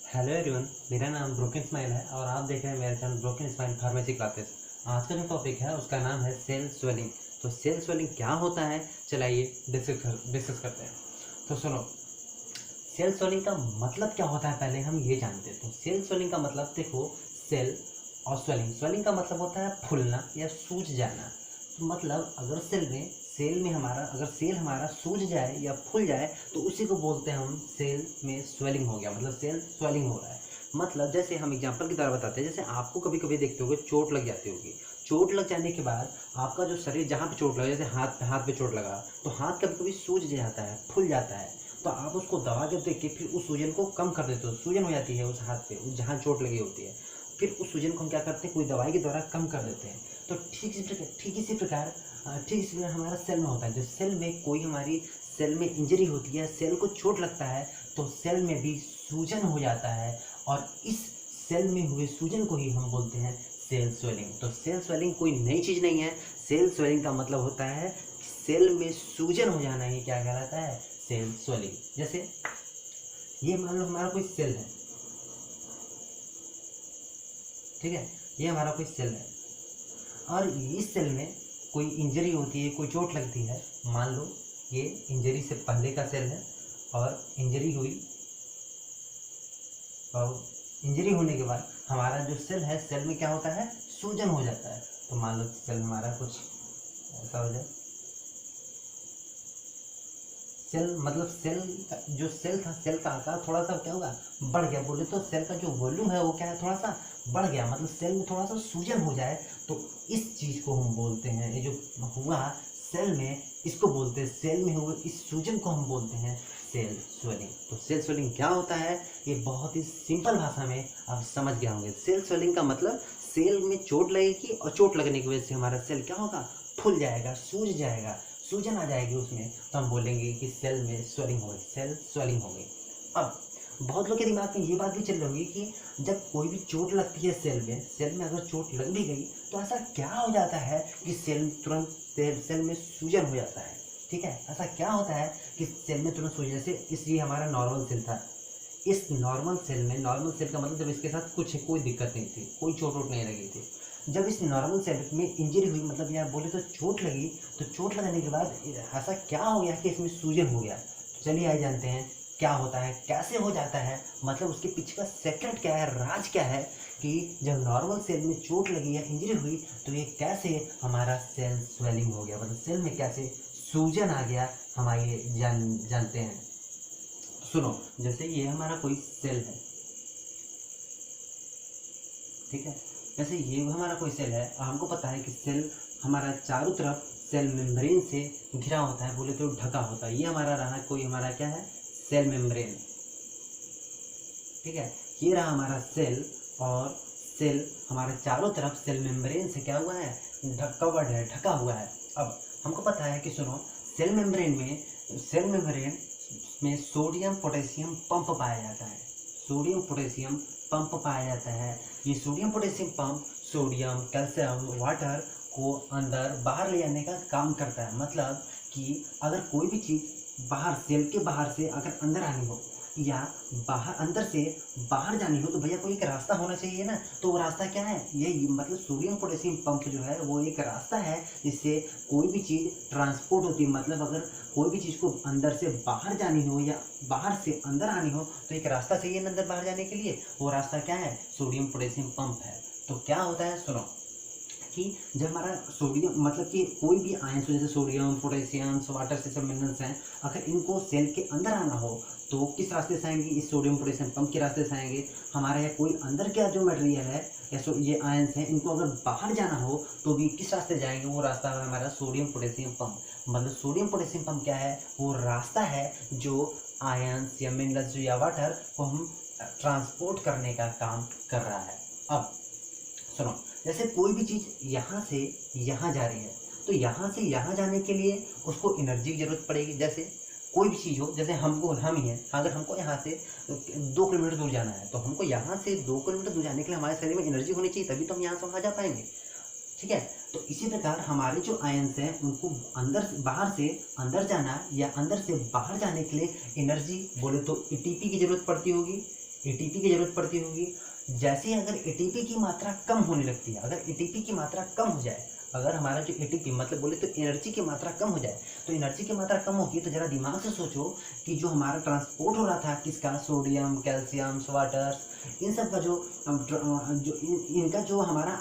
Hello everyone, मेरा नाम broken smile है और आप देख रहे हैं मेरा channel broken smile pharmacy classes. आज का जो टॉपिक है उसका नाम है सेल स्वेलिंग। तो सेल स्वेलिंग क्या होता है, चलाइए डिस्कस करते हैं। तो सुनो, सेल स्वेलिंग का मतलब क्या होता है पहले हम ये जानते हैं। तो सेल स्वेलिंग का मतलब देखो, सेल और स्वेलिंग, स्वेलिंग का मतलब होता है फूलना या सूज जाना। तो मतलब अगर सेल हमारा सूज जाए या फूल जाए तो उसी को बोलते हैं हम सेल में स्वेलिंग हो गया, मतलब सेल स्वेलिंग हो रहा है। मतलब जैसे हम एग्जांपल की तरह बताते हैं, जैसे आपको कभी कभी देखते होगे चोट लग जाती होगी। चोट लग जाने के बाद आपका जो शरीर जहाँ पे चोट लगा, जैसे हाथ पे चोट लगा तो हाथ कभी कभी सूज जाता है, फूल जाता है। तो आप उसको दवा जब दे के फिर उस सूजन को कम कर देते हो, सूजन हो जाती है उस हाथ पे जहाँ चोट लगी होती है, फिर उस सूजन को हम क्या करते हैं, कोई दवाई के द्वारा कम कर देते हैं। तो ठीक इसी प्रकार हमारा सेल में होता है। जो सेल में कोई हमारी सेल में इंजरी होती है, सेल को चोट लगता है, तो सेल में भी सूजन हो जाता है और इस सेल में हुए सूजन को ही हम बोलते हैं सेल स्वेलिंग। तो सेल स्वेलिंग कोई नई चीज़ नहीं है। सेल स्वेलिंग का मतलब होता है सेल में सूजन हो जाना ही क्या कहलाता है, सेल स्वेलिंग। जैसे ये मान लो हमारा कोई सेल है, ठीक है, ये हमारा कोई सेल है और इस सेल में कोई इंजरी होती है, कोई चोट लगती है। मान लो ये इंजरी से पहले का सेल है और इंजरी हुई, और इंजरी होने के बाद हमारा जो सेल है, सेल में क्या होता है, सूजन हो जाता है। तो मान लो सेल हमारा कुछ ऐसा हो जाए, सेल मतलब सेल का जो सेल था, सेल का आकार थोड़ा सा क्या होगा, बढ़ गया। बोले तो सेल का जो वॉल्यूम है वो क्या है, थोड़ा सा बढ़ गया। मतलब सेल में थोड़ा सा सूजन हो जाए तो इस चीज़ को हम बोलते हैं, ये जो हुआ सेल में, इसको बोलते हैं, सेल में हुए इस सूजन को हम बोलते हैं सेल स्वेलिंग। तो सेल स्वेलिंग क्या होता है, ये बहुत ही सिंपल भाषा में आप समझ गए होंगे। सेल स्वेलिंग का मतलब सेल में चोट लगेगी और चोट लगने की वजह से हमारा सेल क्या होगा, फूल जाएगा, सूज जाएगा, सूजन आ जाएगी उसमें, तो हम बोलेंगे कि सेल में स्वेलिंग हो गई, सेल स्वेलिंग हो गई। अब बहुत लोग के दिमाग में ये बात भी चल रही होगी कि जब कोई भी चोट लगती है सेल में अगर चोट लग भी गई तो ऐसा क्या हो जाता है कि सेल तुरंत सेल में सूजन हो जाता है। ठीक है, ऐसा क्या होता है कि सेल में तुरंत सूजन, जैसे इसलिए हमारा नॉर्मल सेल था, इस नॉर्मल सेल में, नॉर्मल सेल का मतलब जब इसके साथ कुछ कोई दिक्कत नहीं थी, कोई चोट वोट नहीं लगी थी, जब इस नॉर्मल सेल में इंजरी हुई, मतलब यहाँ बोले तो चोट लगी, तो चोट लगने के बाद ऐसा क्या हो गया कि इसमें सूजन हो गया। तो चलिए आइए जानते हैं क्या होता है, कैसे हो जाता है, मतलब उसके पीछे का सेक्रेट क्या है, राज क्या है कि जब नॉर्मल सेल में चोट लगी या इंजरी हुई तो ये कैसे हमारा सेल स्वेलिंग हो गया, मतलब सेल में कैसे सूजन आ गया, हम आइए जानते हैं। सुनो, जैसे ये हमारा कोई सेल है, ठीक है, जैसे ये हमारा कोई सेल है और हमको पता है कि सेल हमारा चारों तरफ सेल मेम्ब्रेन से घिरा होता है, बोले तो ढका होता है। ये हमारा रहा कोई हमारा क्या है, सेल मेम्ब्रेन, ठीक है, ये रहा हमारा सेल। और सेल हमारे चारों तरफ सेल मेम्ब्रेन से क्या हुआ है, कवर्ड है, ढका हुआ है। अब हमको पता है कि सुनो, सेल मेम्ब्रेन में सोडियम पोटेशियम पंप पाया जाता है, सोडियम पोटेशियम पंप पाया जाता है। ये sodium potassium pump sodium, calcium, water को अंदर बाहर ले जाने का काम करता है। मतलब कि अगर कोई भी चीज़ बाहर, सेल के बाहर से अगर अंदर आनी हो या बाहर अंदर से बाहर जानी हो तो भैया कोई एक रास्ता होना चाहिए ना। तो वो रास्ता क्या है, ये मतलब सोडियम पोटेशियम पंप जो है वो एक रास्ता है जिससे कोई भी चीज़ ट्रांसपोर्ट होती है। मतलब अगर कोई भी चीज़ को अंदर से बाहर जानी हो या बाहर से अंदर आनी हो तो एक रास्ता चाहिए ना अंदर बाहर जाने के लिए, वो रास्ता क्या है, सोडियम पोटेशियम पंप है। तो क्या होता है, सुनो कि जब हमारा सोडियम, मतलब कि कोई भी आयंस, जैसे सोडियम, पोटेशियम, वाटर से सब मिनरल्स हैं, अगर इनको सेल के अंदर आना हो तो किस रास्ते से आएंगे, इस सोडियम पोटेशियम पंप के रास्ते से आएंगे। हमारे यहाँ कोई अंदर का जो मटेरियल है या ये आयंस हैं, इनको अगर बाहर जाना हो तो भी किस रास्ते जाएंगे, वो रास्ता है हमारा सोडियम पोटेशियम पंप। मतलब सोडियम पोटेशियम पंप क्या है, वो रास्ता है जो आयंस या मिनरल्स या वाटर को हम ट्रांसपोर्ट करने का काम कर रहा है। अब सुनो, जैसे कोई भी चीज़ यहाँ से यहाँ जा रही है तो यहाँ से यहाँ जाने के लिए उसको एनर्जी की ज़रूरत पड़ेगी। जैसे कोई भी चीज़ हो, जैसे हम ही हैं, अगर हमको यहाँ से 2 किलोमीटर दूर जाना है तो हमको यहाँ से 2 किलोमीटर दूर जाने के लिए हमारे शरीर में एनर्जी होनी चाहिए, तभी तो हम यहाँ से वहाँ जा पाएंगे। ठीक है, तो इसी प्रकार हमारे जो आयंस हैं उनको अंदर बाहर से अंदर जाना या अंदर से बाहर जाने के लिए एनर्जी, बोले तो एटीपी की ज़रूरत पड़ती होगी। एटीपी की ज़रूरत पड़ती होगी। जैसे ही अगर एटीपी की मात्रा कम होने लगती है, अगर एटीपी की मात्रा कम हो जाए, अगर हमारा जो एटीपी मतलब बोले तो एनर्जी की मात्रा कम हो जाए, तो एनर्जी की मात्रा कम होगी तो ज़रा दिमाग से सोचो कि जो हमारा ट्रांसपोर्ट हो रहा था किसका, सोडियम, कैल्शियम, वाटर, इन सब का इनका जो हमारा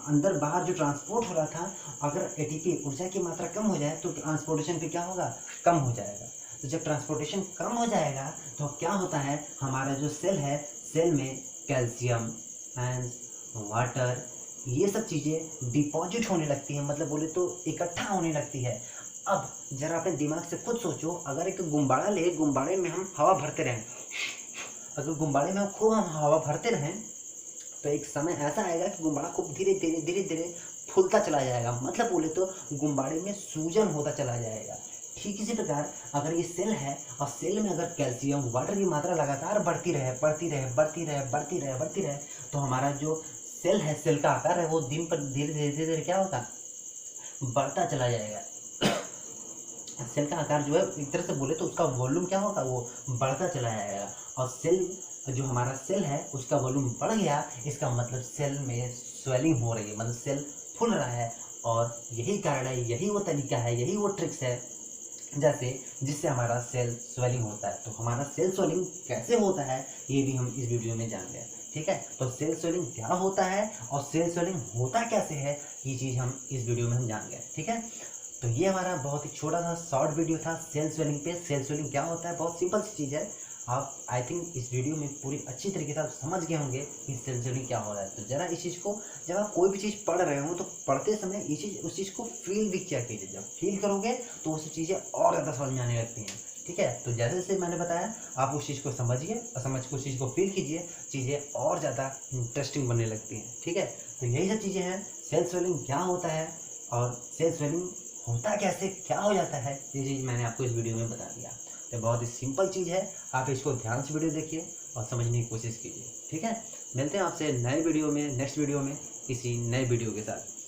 अंदर बाहर जो ट्रांसपोर्ट हो रहा था, अगर एटीपी ऊर्जा की मात्रा कम हो जाए तो ट्रांसपोर्टेशन भी क्या होगा, कम हो जाएगा। तो जब ट्रांसपोर्टेशन कम हो जाएगा तो क्या होता है, हमारा जो सेल है, सेल में कैल्शियम एंड वाटर ये सब चीज़ें डिपॉजिट होने लगती हैं, मतलब बोले तो इकट्ठा होने लगती है। अब जरा अपने दिमाग से खुद सोचो, अगर एक गुब्बारा ले, गुब्बारे में हम हवा भरते रहें, अगर गुब्बारे में खूब हम हवा भरते रहें तो एक समय ऐसा आएगा कि गुब्बारा खूब धीरे धीरे धीरे धीरे फूलता चला जाएगा, मतलब बोले तो गुब्बारे में सूजन होता चला जाएगा। ठीक इसी प्रकार अगर ये सेल है और सेल में अगर कैल्शियम वाटर की मात्रा लगातार बढ़ती रहे बढ़ती रहे बढ़ती रहे बढ़ती रहे बढ़ती रहे तो हमारा जो सेल है, सेल का आकार है, वो दिन पर धीरे धीरे धीरे धीरे क्या होगा, बढ़ता चला जाएगा। सेल का आकार जो है एक तरह से बोले तो उसका वॉल्यूम क्या होगा, वो बढ़ता चला जाएगा। और सेल जो हमारा सेल है उसका वॉल्यूम बढ़ गया, इसका मतलब सेल में स्वेलिंग हो रही है, मतलब सेल फूल रहा है। और यही कारण है, यही वो तरीका है, यही वो ट्रिक्स है जैसे जिससे हमारा सेल स्वेलिंग होता है। तो हमारा सेल स्वेलिंग कैसे होता है ये भी हम इस वीडियो में जान गए। ठीक है, तो सेल स्वेलिंग क्या होता है और सेल स्वेलिंग होता कैसे है, ये चीज़ हम इस वीडियो में हम जान गए। ठीक है, तो ये हमारा बहुत ही छोटा सा शॉर्ट वीडियो था सेल स्वेलिंग पे। सेल स्वेलिंग क्या होता है, बहुत सिंपल सी चीज़ है। आप आई थिंक इस वीडियो में पूरी अच्छी तरीके से आप समझ गए होंगे कि सेल स्वेलिंग क्या हो रहा है। तो ज़रा इस चीज़ को, जब आप कोई भी चीज़ पढ़ रहे हो तो पढ़ते समय ये चीज़ उस चीज़ को फील भी किया कीजिए। जब फील करोगे तो उससे चीज़ें और ज़्यादा समझ में आने लगती हैं। ठीक है, तो जैसे जैसे मैंने बताया आप उस चीज़ को समझिए और समझ के उस चीज़ को फील कीजिए, चीज़ें और ज़्यादा इंटरेस्टिंग बनने लगती हैं। ठीक है, तो यही सब चीज़ें हैं, सेल स्वेलिंग क्या होता है और सेल स्वेलिंग होता कैसे, क्या हो जाता है, ये चीज़ मैंने आपको इस वीडियो में बता दिया। तो बहुत ही सिंपल चीज़ है, आप इसको ध्यान से वीडियो देखिए और समझने की कोशिश कीजिए। ठीक है, मिलते हैं आपसे नए वीडियो में, नेक्स्ट वीडियो में किसी नए वीडियो के साथ।